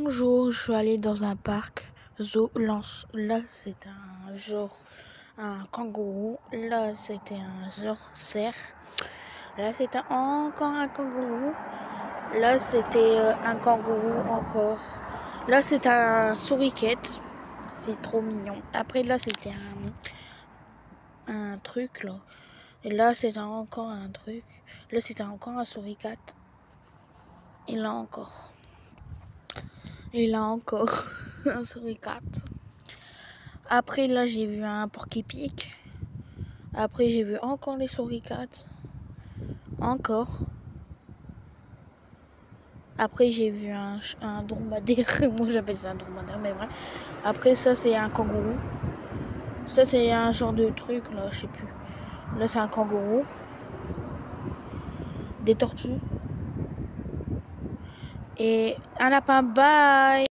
Bonjour, je suis allée dans un parc zoo. Là, c'est un genre un kangourou. Là, c'était un genre cerf. Là, c'était encore un kangourou. Là, c'était un kangourou encore. Là, c'est un souriquette. C'est trop mignon. Après, là, c'était un truc, là. Et là, c'était encore un truc. Là, c'était encore un souriquette. Et là encore. Et là encore. Un souriquette. Après, là, j'ai vu un porc-épic. Après, j'ai vu encore les souriquettes. Encore. Après, j'ai vu un dromadaire. Moi, j'appelle ça un dromadaire, mais vrai. Après, ça, c'est un kangourou. Ça, c'est un genre de truc, là, je sais plus. Là, c'est un kangourou. Des tortues. Et un lapin. Bye!